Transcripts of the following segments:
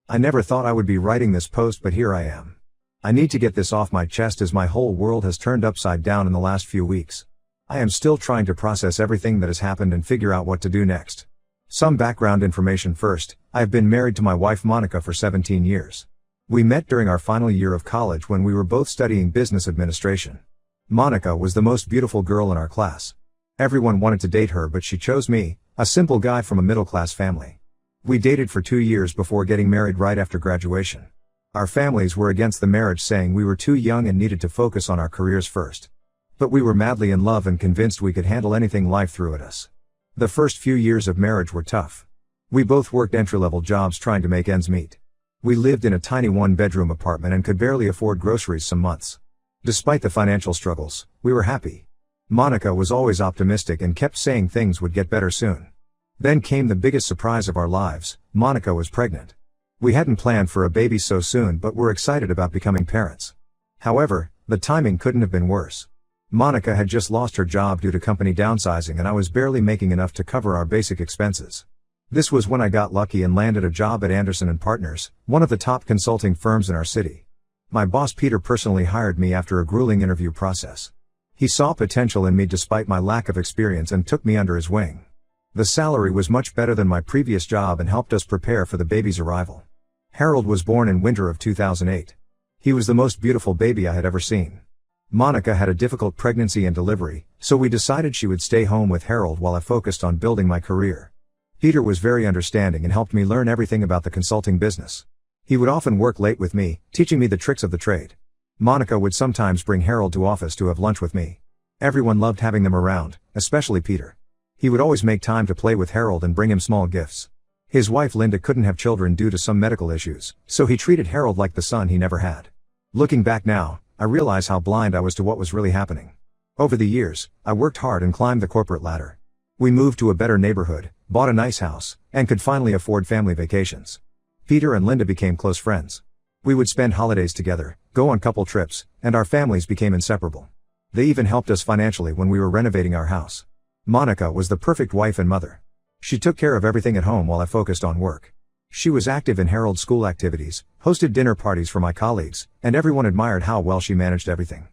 I never thought I would be writing this post, but here I am. I need to get this off my chest as my whole world has turned upside down in the last few weeks. I am still trying to process everything that has happened and figure out what to do next. Some background information first. I have been married to my wife Monica for 17 years. We met during our final year of college when we were both studying business administration. Monica was the most beautiful girl in our class. Everyone wanted to date her, but she chose me, a simple guy from a middle-class family. We dated for 2 years before getting married right after graduation. Our families were against the marriage, saying we were too young and needed to focus on our careers first. But we were madly in love and convinced we could handle anything life threw at us. The first few years of marriage were tough. We both worked entry-level jobs trying to make ends meet. We lived in a tiny one-bedroom apartment and could barely afford groceries some months. Despite the financial struggles, we were happy. Monica was always optimistic and kept saying things would get better soon. Then came the biggest surprise of our lives. Monica was pregnant. We hadn't planned for a baby so soon, but were excited about becoming parents. However, the timing couldn't have been worse. Monica had just lost her job due to company downsizing, and I was barely making enough to cover our basic expenses. This was when I got lucky and landed a job at Anderson & Partners, one of the top consulting firms in our city. My boss Peter personally hired me after a grueling interview process. He saw potential in me despite my lack of experience and took me under his wing. The salary was much better than my previous job and helped us prepare for the baby's arrival. Harold was born in winter of 2008. He was the most beautiful baby I had ever seen. Monica had a difficult pregnancy and delivery, so we decided she would stay home with Harold while I focused on building my career. Peter was very understanding and helped me learn everything about the consulting business. He would often work late with me, teaching me the tricks of the trade. Monica would sometimes bring Harold to office to have lunch with me. Everyone loved having them around, especially Peter. He would always make time to play with Harold and bring him small gifts. His wife Linda couldn't have children due to some medical issues, so he treated Harold like the son he never had. Looking back now, I realize how blind I was to what was really happening. Over the years, I worked hard and climbed the corporate ladder. We moved to a better neighborhood, bought a nice house, and could finally afford family vacations. Peter and Linda became close friends. We would spend holidays together, go on couple trips, and our families became inseparable. They even helped us financially when we were renovating our house. Monica was the perfect wife and mother. She took care of everything at home while I focused on work. She was active in Harold's school activities, hosted dinner parties for my colleagues, and everyone admired how well she managed everything.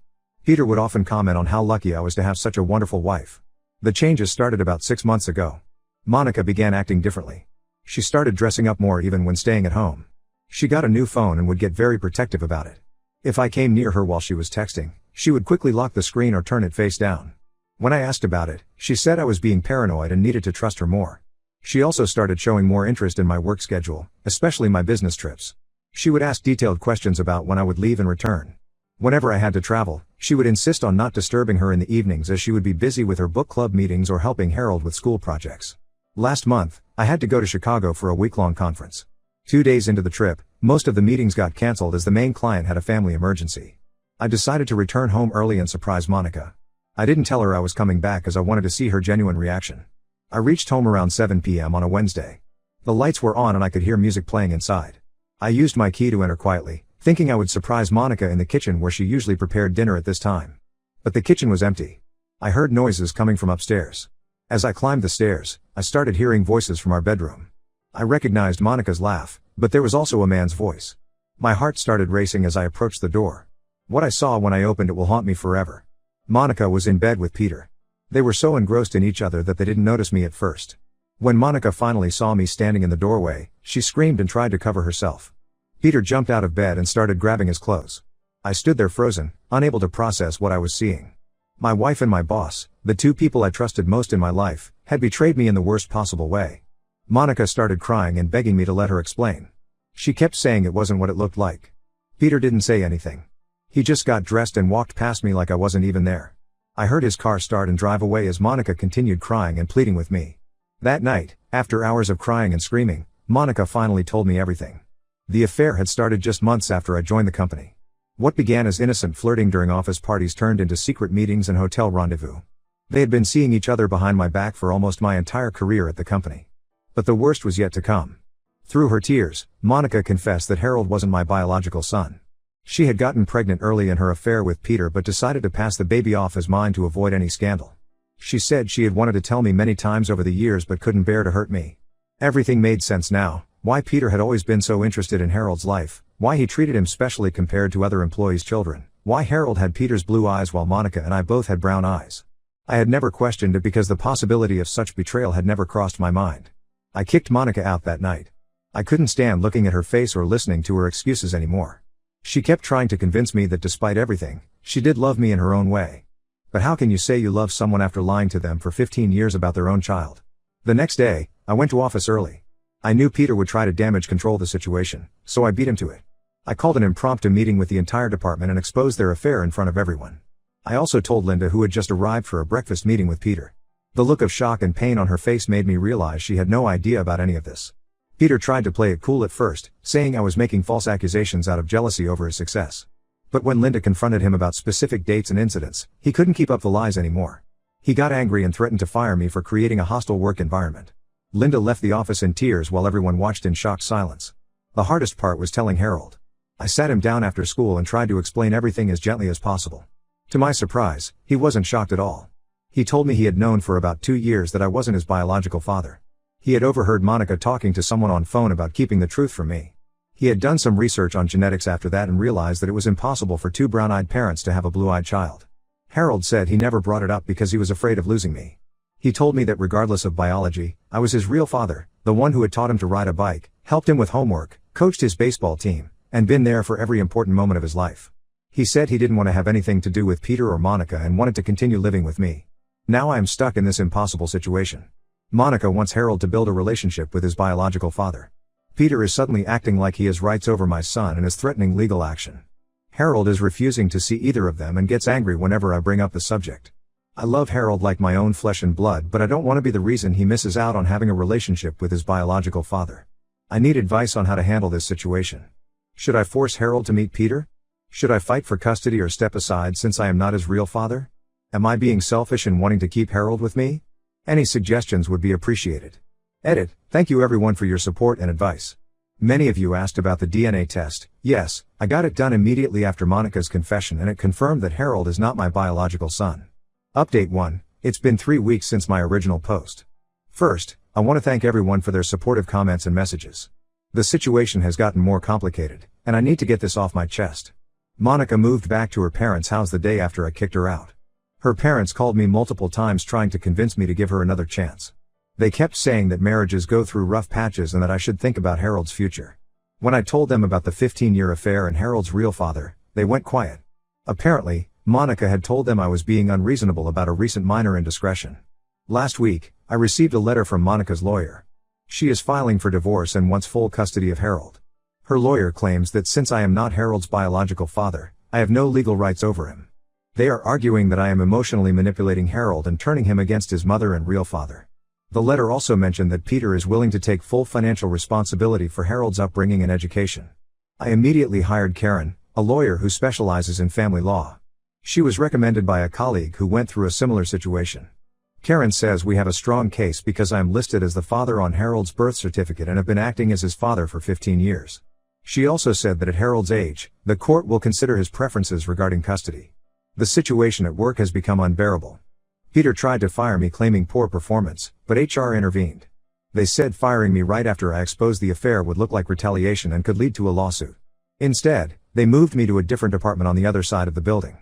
Peter would often comment on how lucky I was to have such a wonderful wife. The changes started about 6 months ago. Monica began acting differently. She started dressing up more even when staying at home. She got a new phone and would get very protective about it. If I came near her while she was texting, she would quickly lock the screen or turn it face down. When I asked about it, she said I was being paranoid and needed to trust her more. She also started showing more interest in my work schedule, especially my business trips. She would ask detailed questions about when I would leave and return. Whenever I had to travel, she would insist on not disturbing her in the evenings as she would be busy with her book club meetings or helping Harold with school projects. Last month, I had to go to Chicago for a week-long conference. 2 days into the trip, most of the meetings got canceled as the main client had a family emergency. I decided to return home early and surprise Monica. I didn't tell her I was coming back as I wanted to see her genuine reaction. I reached home around 7 p.m. on a Wednesday. The lights were on and I could hear music playing inside. I used my key to enter quietly, thinking I would surprise Monica in the kitchen where she usually prepared dinner at this time. But the kitchen was empty. I heard noises coming from upstairs. As I climbed the stairs, I started hearing voices from our bedroom. I recognized Monica's laugh, but there was also a man's voice. My heart started racing as I approached the door. What I saw when I opened it will haunt me forever. Monica was in bed with Peter. They were so engrossed in each other that they didn't notice me at first. When Monica finally saw me standing in the doorway, she screamed and tried to cover herself. Peter jumped out of bed and started grabbing his clothes. I stood there frozen, unable to process what I was seeing. My wife and my boss, the two people I trusted most in my life, had betrayed me in the worst possible way. Monica started crying and begging me to let her explain. She kept saying it wasn't what it looked like. Peter didn't say anything. He just got dressed and walked past me like I wasn't even there. I heard his car start and drive away as Monica continued crying and pleading with me. That night, after hours of crying and screaming, Monica finally told me everything. The affair had started just months after I joined the company. What began as innocent flirting during office parties turned into secret meetings and hotel rendezvous. They had been seeing each other behind my back for almost my entire career at the company. But the worst was yet to come. Through her tears, Monica confessed that Harold wasn't my biological son. She had gotten pregnant early in her affair with Peter but decided to pass the baby off as mine to avoid any scandal. She said she had wanted to tell me many times over the years but couldn't bear to hurt me. Everything made sense now. Why Peter had always been so interested in Harold's life, why he treated him specially compared to other employees' children, why Harold had Peter's blue eyes while Monica and I both had brown eyes. I had never questioned it because the possibility of such betrayal had never crossed my mind. I kicked Monica out that night. I couldn't stand looking at her face or listening to her excuses anymore. She kept trying to convince me that despite everything, she did love me in her own way. But how can you say you love someone after lying to them for 15 years about their own child? The next day, I went to office early. I knew Peter would try to damage control the situation, so I beat him to it. I called an impromptu meeting with the entire department and exposed their affair in front of everyone. I also told Linda, who had just arrived for a breakfast meeting with Peter. The look of shock and pain on her face made me realize she had no idea about any of this. Peter tried to play it cool at first, saying I was making false accusations out of jealousy over his success. But when Linda confronted him about specific dates and incidents, he couldn't keep up the lies anymore. He got angry and threatened to fire me for creating a hostile work environment. Linda left the office in tears while everyone watched in shocked silence. The hardest part was telling Harold. I sat him down after school and tried to explain everything as gently as possible. To my surprise, he wasn't shocked at all. He told me he had known for about 2 years that I wasn't his biological father. He had overheard Monica talking to someone on phone about keeping the truth from me. He had done some research on genetics after that and realized that it was impossible for 2 brown-eyed parents to have a blue-eyed child. Harold said he never brought it up because he was afraid of losing me. He told me that regardless of biology, I was his real father, the one who had taught him to ride a bike, helped him with homework, coached his baseball team, and been there for every important moment of his life. He said he didn't want to have anything to do with Peter or Monica and wanted to continue living with me. Now I am stuck in this impossible situation. Monica wants Harold to build a relationship with his biological father. Peter is suddenly acting like he has rights over my son and is threatening legal action. Harold is refusing to see either of them and gets angry whenever I bring up the subject. I love Harold like my own flesh and blood, but I don't want to be the reason he misses out on having a relationship with his biological father. I need advice on how to handle this situation. Should I force Harold to meet Peter? Should I fight for custody or step aside since I am not his real father? Am I being selfish in wanting to keep Harold with me? Any suggestions would be appreciated. Edit. Thank you everyone for your support and advice. Many of you asked about the DNA test. Yes, I got it done immediately after Monica's confession and it confirmed that Harold is not my biological son. Update 1. It's been 3 weeks since my original post. First, I want to thank everyone for their supportive comments and messages. The situation has gotten more complicated, and I need to get this off my chest. Monica moved back to her parents' house the day after I kicked her out. Her parents called me multiple times trying to convince me to give her another chance. They kept saying that marriages go through rough patches and that I should think about Harold's future. When I told them about the 15-year affair and Harold's real father, they went quiet. Apparently, Monica had told them I was being unreasonable about a recent minor indiscretion. Last week, I received a letter from Monica's lawyer. She is filing for divorce and wants full custody of Harold. Her lawyer claims that since I am not Harold's biological father, I have no legal rights over him. They are arguing that I am emotionally manipulating Harold and turning him against his mother and real father. The letter also mentioned that Peter is willing to take full financial responsibility for Harold's upbringing and education. I immediately hired Karen, a lawyer who specializes in family law. She was recommended by a colleague who went through a similar situation. Karen says we have a strong case because I am listed as the father on Harold's birth certificate and have been acting as his father for 15 years. She also said that at Harold's age, the court will consider his preferences regarding custody. The situation at work has become unbearable. Peter tried to fire me claiming poor performance, but HR intervened. They said firing me right after I exposed the affair would look like retaliation and could lead to a lawsuit. Instead, they moved me to a different department on the other side of the building.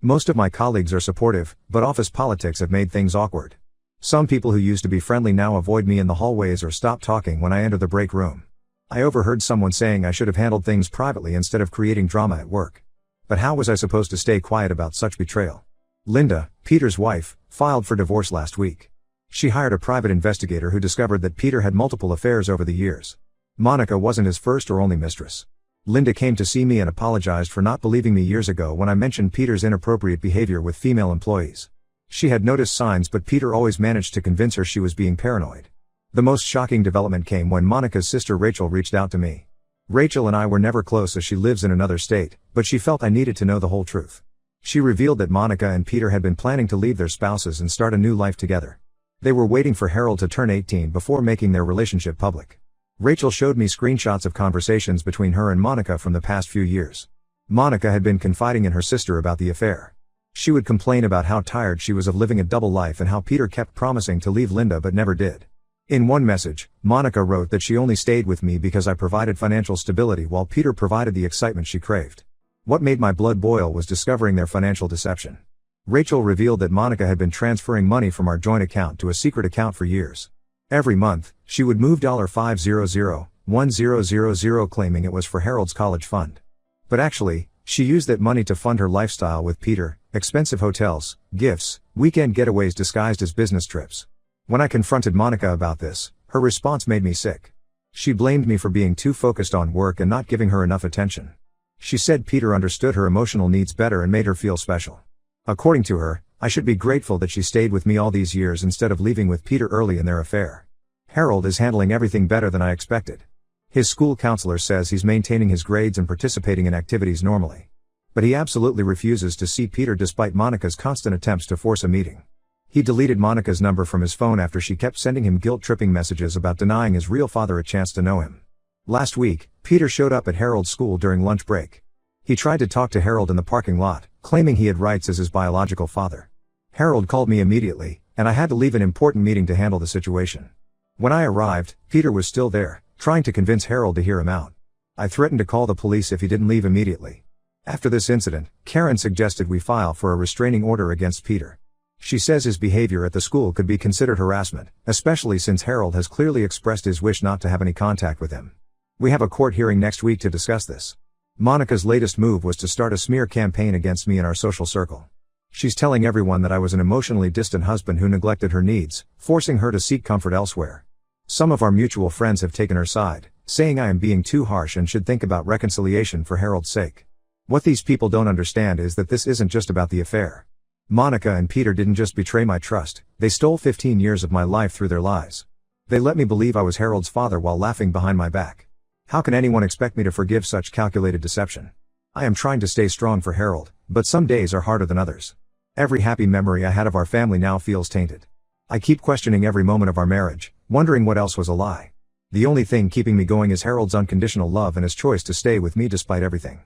Most of my colleagues are supportive, but office politics have made things awkward. Some people who used to be friendly now avoid me in the hallways or stop talking when I enter the break room. I overheard someone saying I should have handled things privately instead of creating drama at work. But how was I supposed to stay quiet about such betrayal? Linda, Peter's wife, filed for divorce last week. She hired a private investigator who discovered that Peter had multiple affairs over the years. Monica wasn't his first or only mistress. Linda came to see me and apologized for not believing me years ago when I mentioned Peter's inappropriate behavior with female employees. She had noticed signs, but Peter always managed to convince her she was being paranoid. The most shocking development came when Monica's sister Rachel reached out to me. Rachel and I were never close as she lives in another state, but she felt I needed to know the whole truth. She revealed that Monica and Peter had been planning to leave their spouses and start a new life together. They were waiting for Harold to turn 18 before making their relationship public. Rachel showed me screenshots of conversations between her and Monica from the past few years. Monica had been confiding in her sister about the affair. She would complain about how tired she was of living a double life and how Peter kept promising to leave Linda but never did. In one message, Monica wrote that she only stayed with me because I provided financial stability while Peter provided the excitement she craved. What made my blood boil was discovering their financial deception. Rachel revealed that Monica had been transferring money from our joint account to a secret account for years. Every month, she would move $500,1000 claiming it was for Harold's college fund. But actually, she used that money to fund her lifestyle with Peter, expensive hotels, gifts, weekend getaways disguised as business trips. When I confronted Monica about this, her response made me sick. She blamed me for being too focused on work and not giving her enough attention. She said Peter understood her emotional needs better and made her feel special. According to her, I should be grateful that she stayed with me all these years instead of leaving with Peter early in their affair. Harold is handling everything better than I expected. His school counselor says he's maintaining his grades and participating in activities normally. But he absolutely refuses to see Peter despite Monica's constant attempts to force a meeting. He deleted Monica's number from his phone after she kept sending him guilt-tripping messages about denying his real father a chance to know him. Last week, Peter showed up at Harold's school during lunch break. He tried to talk to Harold in the parking lot, claiming he had rights as his biological father. Harold called me immediately, and I had to leave an important meeting to handle the situation. When I arrived, Peter was still there, trying to convince Harold to hear him out. I threatened to call the police if he didn't leave immediately. After this incident, Karen suggested we file for a restraining order against Peter. She says his behavior at the school could be considered harassment, especially since Harold has clearly expressed his wish not to have any contact with him. We have a court hearing next week to discuss this. Monica's latest move was to start a smear campaign against me in our social circle. She's telling everyone that I was an emotionally distant husband who neglected her needs, forcing her to seek comfort elsewhere. Some of our mutual friends have taken her side, saying I am being too harsh and should think about reconciliation for Harold's sake. What these people don't understand is that this isn't just about the affair. Monica and Peter didn't just betray my trust, they stole 15 years of my life through their lies. They let me believe I was Harold's father while laughing behind my back. How can anyone expect me to forgive such calculated deception? I am trying to stay strong for Harold, but some days are harder than others. Every happy memory I had of our family now feels tainted. I keep questioning every moment of our marriage, wondering what else was a lie. The only thing keeping me going is Harold's unconditional love and his choice to stay with me despite everything.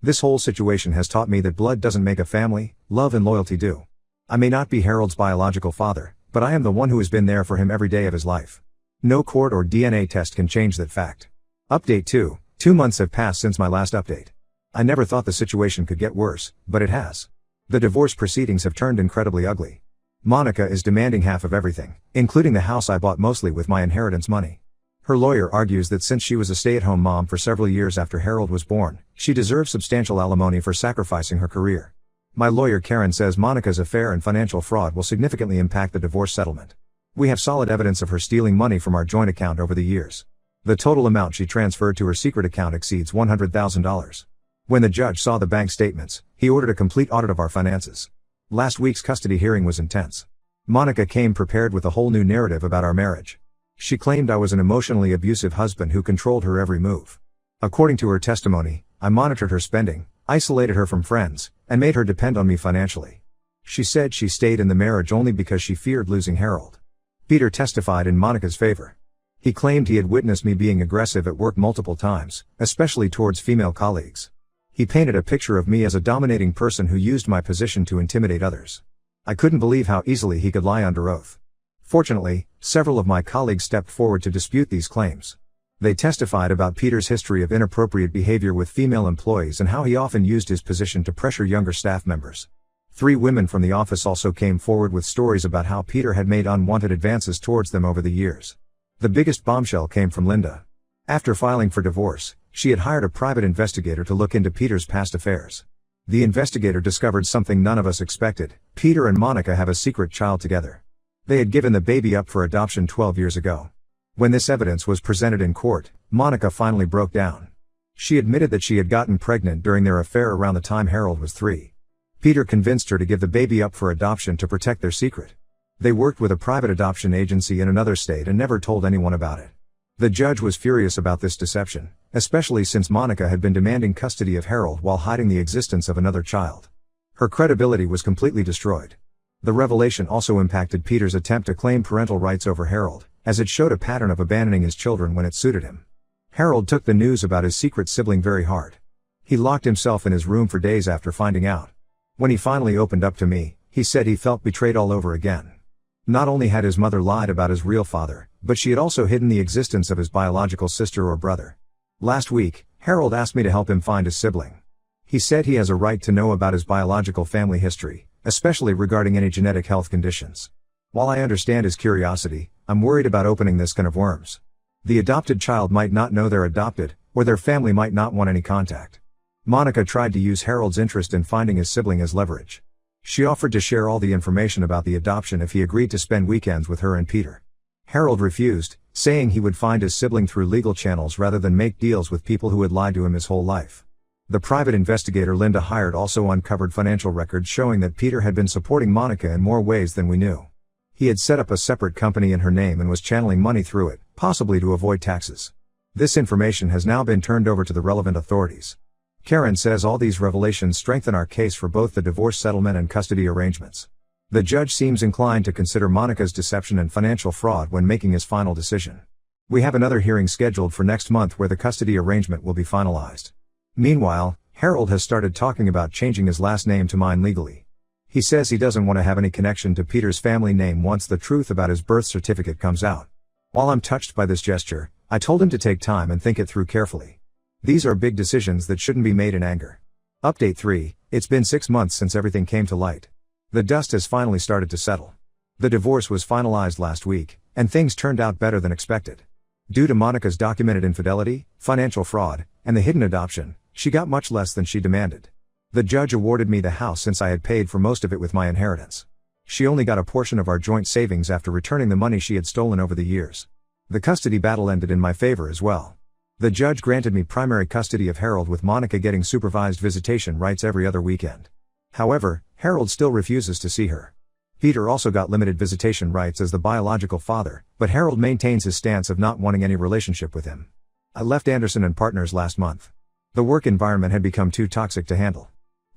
This whole situation has taught me that blood doesn't make a family, love and loyalty do. I may not be Harold's biological father, but I am the one who has been there for him every day of his life. No court or DNA test can change that fact. Update 2. 2 months have passed since my last update. I never thought the situation could get worse, but it has. The divorce proceedings have turned incredibly ugly. Monica is demanding half of everything, including the house I bought mostly with my inheritance money. Her lawyer argues that since she was a stay-at-home mom for several years after Harold was born, she deserves substantial alimony for sacrificing her career. My lawyer Karen says Monica's affair and financial fraud will significantly impact the divorce settlement. We have solid evidence of her stealing money from our joint account over the years. The total amount she transferred to her secret account exceeds $100,000. When the judge saw the bank statements, he ordered a complete audit of our finances. Last week's custody hearing was intense. Monica came prepared with a whole new narrative about our marriage. She claimed I was an emotionally abusive husband who controlled her every move. According to her testimony, I monitored her spending, isolated her from friends, and made her depend on me financially. She said she stayed in the marriage only because she feared losing Harold. Peter testified in Monica's favor. He claimed he had witnessed me being aggressive at work multiple times, especially towards female colleagues. He painted a picture of me as a dominating person who used my position to intimidate others. I couldn't believe how easily he could lie under oath. Fortunately, several of my colleagues stepped forward to dispute these claims. They testified about Peter's history of inappropriate behavior with female employees and how he often used his position to pressure younger staff members. 3 women from the office also came forward with stories about how Peter had made unwanted advances towards them over the years. The biggest bombshell came from Linda. After filing for divorce, she had hired a private investigator to look into Peter's past affairs. The investigator discovered something none of us expected: Peter and Monica have a secret child together. They had given the baby up for adoption 12 years ago. When this evidence was presented in court, Monica finally broke down. She admitted that she had gotten pregnant during their affair around the time Harold was 3. Peter convinced her to give the baby up for adoption to protect their secret. They worked with a private adoption agency in another state and never told anyone about it. The judge was furious about this deception, especially since Monica had been demanding custody of Harold while hiding the existence of another child. Her credibility was completely destroyed. The revelation also impacted Peter's attempt to claim parental rights over Harold, as it showed a pattern of abandoning his children when it suited him. Harold took the news about his secret sibling very hard. He locked himself in his room for days after finding out. When he finally opened up to me, he said he felt betrayed all over again. Not only had his mother lied about his real father, but she had also hidden the existence of his biological sister or brother. Last week, Harold asked me to help him find his sibling. He said he has a right to know about his biological family history, especially regarding any genetic health conditions. While I understand his curiosity, I'm worried about opening this can of worms. The adopted child might not know they're adopted, or their family might not want any contact. Monica tried to use Harold's interest in finding his sibling as leverage. She offered to share all the information about the adoption if he agreed to spend weekends with her and Peter. Harold refused, saying he would find his sibling through legal channels rather than make deals with people who had lied to him his whole life. The private investigator Linda hired also uncovered financial records showing that Peter had been supporting Monica in more ways than we knew. He had set up a separate company in her name and was channeling money through it, possibly to avoid taxes. This information has now been turned over to the relevant authorities. Karen says all these revelations strengthen our case for both the divorce settlement and custody arrangements. The judge seems inclined to consider Monica's deception and financial fraud when making his final decision. We have another hearing scheduled for next month where the custody arrangement will be finalized. Meanwhile, Harold has started talking about changing his last name to mine legally. He says he doesn't want to have any connection to Peter's family name once the truth about his birth certificate comes out. While I'm touched by this gesture, I told him to take time and think it through carefully. These are big decisions that shouldn't be made in anger. Update 3, it's been 6 months since everything came to light. The dust has finally started to settle. The divorce was finalized last week, and things turned out better than expected. Due to Monica's documented infidelity, financial fraud, and the hidden adoption, she got much less than she demanded. The judge awarded me the house since I had paid for most of it with my inheritance. She only got a portion of our joint savings after returning the money she had stolen over the years. The custody battle ended in my favor as well. The judge granted me primary custody of Harold with Monica getting supervised visitation rights every other weekend. However, Harold still refuses to see her. Peter also got limited visitation rights as the biological father, but Harold maintains his stance of not wanting any relationship with him. I left Anderson and Partners last month. The work environment had become too toxic to handle.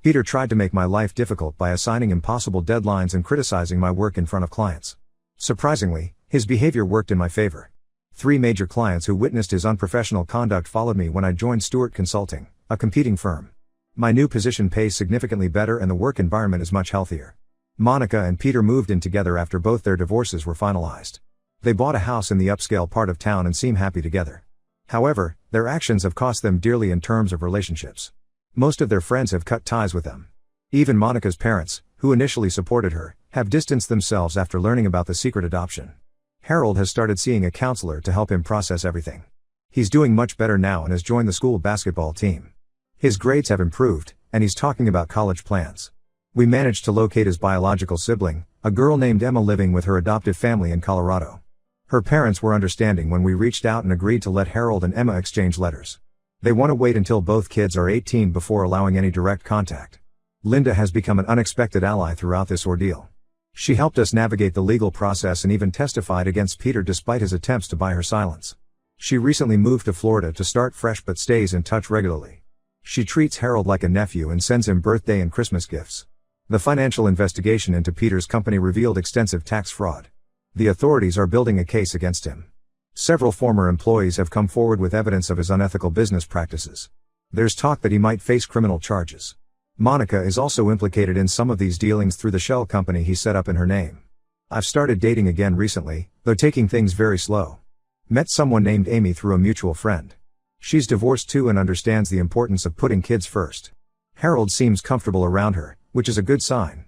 Peter tried to make my life difficult by assigning impossible deadlines and criticizing my work in front of clients. Surprisingly, his behavior worked in my favor. 3 major clients who witnessed his unprofessional conduct followed me when I joined Stewart Consulting, a competing firm. My new position pays significantly better and the work environment is much healthier. Monica and Peter moved in together after both their divorces were finalized. They bought a house in the upscale part of town and seem happy together. However, their actions have cost them dearly in terms of relationships. Most of their friends have cut ties with them. Even Monica's parents, who initially supported her, have distanced themselves after learning about the secret adoption. Harold has started seeing a counselor to help him process everything. He's doing much better now and has joined the school basketball team. His grades have improved, and he's talking about college plans. We managed to locate his biological sibling, a girl named Emma living with her adoptive family in Colorado. Her parents were understanding when we reached out and agreed to let Harold and Emma exchange letters. They want to wait until both kids are 18 before allowing any direct contact. Linda has become an unexpected ally throughout this ordeal. She helped us navigate the legal process and even testified against Peter despite his attempts to buy her silence. She recently moved to Florida to start fresh but stays in touch regularly. She treats Harold like a nephew and sends him birthday and Christmas gifts. The financial investigation into Peter's company revealed extensive tax fraud. The authorities are building a case against him. Several former employees have come forward with evidence of his unethical business practices. There's talk that he might face criminal charges. Monica is also implicated in some of these dealings through the shell company he set up in her name. I've started dating again recently, though taking things very slow. Met someone named Amy through a mutual friend. She's divorced too and understands the importance of putting kids first. Harold seems comfortable around her, which is a good sign.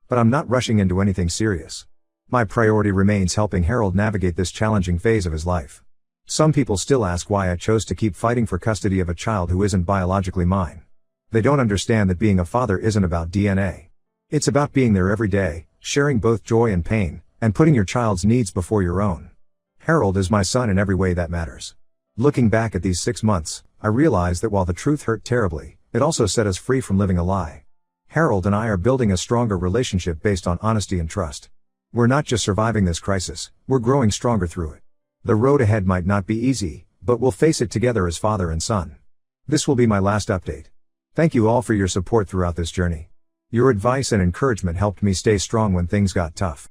But I'm not rushing into anything serious. My priority remains helping Harold navigate this challenging phase of his life. Some people still ask why I chose to keep fighting for custody of a child who isn't biologically mine. They don't understand that being a father isn't about DNA. It's about being there every day, sharing both joy and pain, and putting your child's needs before your own. Harold is my son in every way that matters. Looking back at these 6 months, I realize that while the truth hurt terribly, it also set us free from living a lie. Harold and I are building a stronger relationship based on honesty and trust. We're not just surviving this crisis, we're growing stronger through it. The road ahead might not be easy, but we'll face it together as father and son. This will be my last update. Thank you all for your support throughout this journey. Your advice and encouragement helped me stay strong when things got tough.